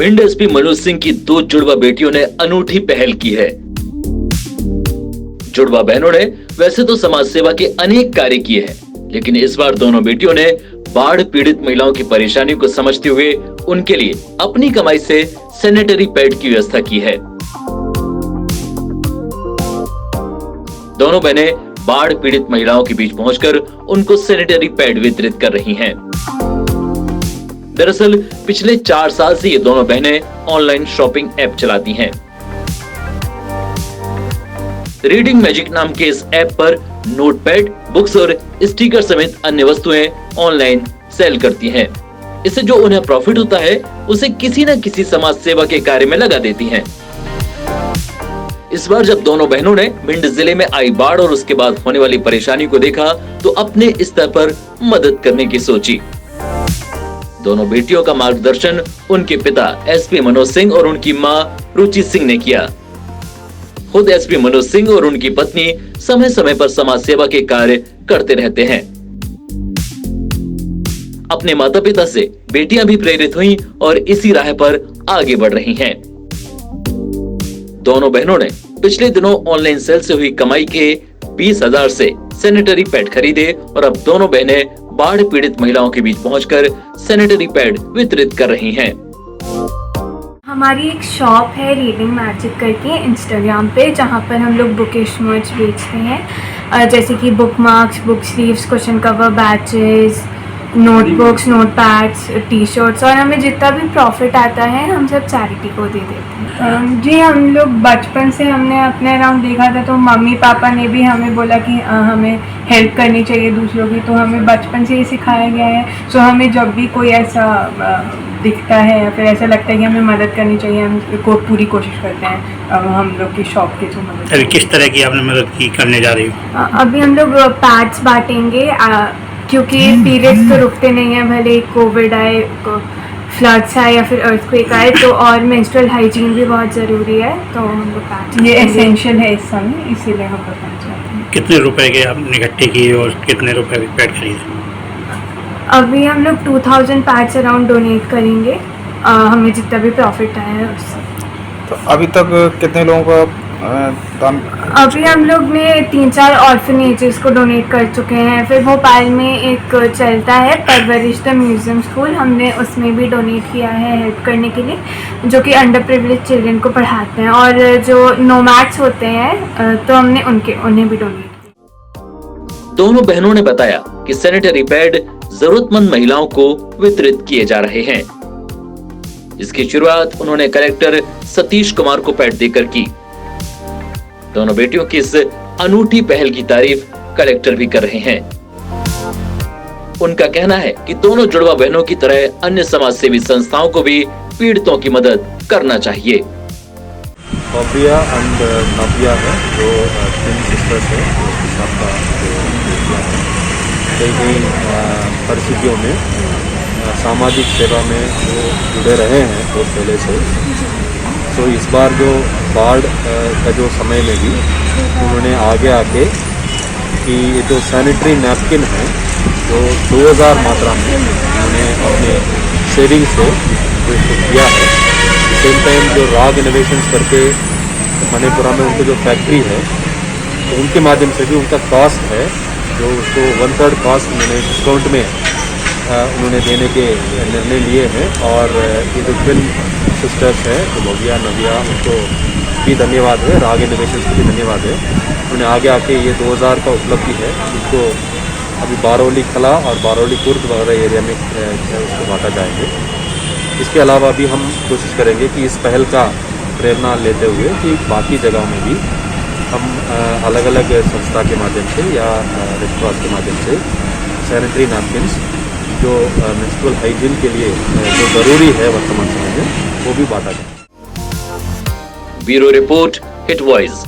Bhind SP Manoj Singh की दो जुड़वा बेटियों ने अनूठी पहल की है। जुड़वा बहनों ने वैसे तो समाज सेवा के अनेक कार्य किए हैं, लेकिन इस बार दोनों बेटियों ने बाढ़ पीड़ित महिलाओं की परेशानी को समझते हुए उनके लिए अपनी कमाई से सैनिटरी पैड की व्यवस्था की है। दोनों बहनें बाढ़ पीड़ित महिलाओं के बीच पहुंचकर उनको सैनिटरी पैड वितरित कर रही हैं। दरअसल पिछले 4 साल से ये दोनों बहनें ऑनलाइन शॉपिंग ऐप चलाती हैं। रीडिंग मैजिक नाम के इस ऐप पर नोटपैड, बुक्स और स्टिकर समेत अन्य वस्तुएं ऑनलाइन सेल करती हैं। इससे जो उन्हें प्रॉफिट होता है उसे किसी न किसी समाज सेवा के कार्य में लगा देती हैं। इस बार जब दोनों बहनों ने भिंड जिले में आई बाढ़ और उसके बाद होने वाली परेशानी को देखा तो अपने स्तर पर मदद करने की सोची। दोनों बेटियों का मार्गदर्शन उनके पिता एसपी मनोज सिंह और उनकी मां रुचि सिंह ने किया। खुद एसपी मनोज सिंह और उनकी पत्नी समय समय पर समाज सेवा के कार्य करते रहते हैं। अपने माता पिता से बेटियां भी प्रेरित हुईं और इसी राह पर आगे बढ़ रही हैं। दोनों बहनों ने पिछले दिनों ऑनलाइन सेल से हुई कमाई के 20,000 से सैनिटरी पैड खरीदे और अब दोनों बहनें बाढ़ पीड़ित महिलाओं के बीच पहुंचकर सैनिटरी पैड वितरित कर रही हैं। हमारी एक शॉप है रीडिंग मैजिक करके इंस्टाग्राम पे, जहाँ पर हम लोग बुकिश मर्च बेचते हैं, जैसे कि bookmarks, book sleeves, question cover, badges, notebooks, notepads, T-shirts, और हमें जितना भी प्रॉफिट आता है हम सब चैरिटी को दे देते हैं। जी, हम लोग बचपन से हमने अपने अराउंड देखा था, तो मम्मी पापा ने भी हमें बोला कि हमें हेल्प करनी चाहिए दूसरों की, तो हमें बचपन से ही सिखाया गया है। सो हमें जब भी कोई ऐसा दिखता है या फिर ऐसा लगता है कि हमें मदद करनी चाहिए, हम पूरी कोशिश करते हैं हम लोग की शॉप के थ्रू मदद। अभी किस तरह की आपने मदद की करने जा रही हो? अभी हम लोग पैड्स बांटेंगे, क्योंकि पीरियड्स तो रुकते नहीं हैं, भले कोविड आए, फ्लड्स आए या फिर अर्थक्वेक आए, तो और मेंस्ट्रुअल हाइजीन भी बहुत ज़रूरी है, तो हम लोग पैड्स ये एसेंशियल है इस समय, इसीलिए हम लोग पैड्स बांटते हैं। कितने रुपए के आपने इकट्ठे किए और कितने रुपए के पैड खरीदे? अभी हम लोग 2000 पैड्स अराउंड डोनेट करेंगे, हमें जितना भी प्रॉफिट आया है उससे। तो अभी तक कितने लोगों का दान? अभी हम लोग ने 3-4 ऑर्फनेजेस को डोनेट कर चुके हैं। फिर भोपाल में एक चलता है परवरिश द म्यूजियम स्कूल, हमने उसमें भी डोनेट किया है हेल्प करने के लिए, जो कि अंडर प्रिविलेज चिल्ड्रन को पढ़ाते हैं। और जो नोमैड्स होते हैं तो हमने उन्हें भी डोनेट किया। दोनों बहनों ने बताया कि सैनिटरी पैड जरूरतमंद महिलाओं को वितरित किए जा रहे हैं। इसकी शुरुआत उन्होंने कलेक्टर सतीश कुमार को पैड देकर की। दोनों बेटियों की इस अनूठी पहल की तारीफ कलेक्टर भी कर रहे हैं। उनका कहना है कि दोनों जुड़वा बहनों की तरह अन्य समाज सेवी संस्थाओं को भी पीड़ितों की मदद करना चाहिए। बबिया एंड नव्या है, जो ट्विन सिस्टर्स है, कई परिस्थितियों में सामाजिक सेवा में वो जुड़े रहे हैं बहुत पहले से। तो इस बार जो बाढ़ का जो समय में भी उन्होंने आगे आके कि ये जो सैनिटरी नैपकिन है जो 2000 मात्रा में उन्होंने अपने सेविंग से जो इसको किया है। सेम टाइम जो राग इनोवेशंस करके मणिपुरा में उनकी जो फैक्ट्री है, तो उनके माध्यम से भी उनका कॉस्ट है जो उसको 1/3 कॉस्ट उन्होंने डिस्काउंट में उन्होंने देने के निर्णय लिए हैं। और ये जो ट्विन सिस्टर्स हैं तो बबिया नव्या, उनको भी धन्यवाद है, राग इनोवेशंस को भी धन्यवाद है। उन्होंने आगे आके ये 2000 का उपलब्धि है, उसको अभी बारौली खला और बारौली कुर्द वगैरह एरिया में उसको बांटा जाएंगे। इसके अलावा भी हम कोशिश करेंगे कि इस पहल का प्रेरणा लेते हुए कि बाकी जगहों में भी हम अलग अलग संस्था के माध्यम से या रेड क्रॉस के माध्यम से सैनिटरी नैपकिन्स जो मेंस्ट्रुअल हाइजीन के लिए जो ज़रूरी है वर्तमान समय में, वो भी बांटा जाए। Bureau report, hit voice.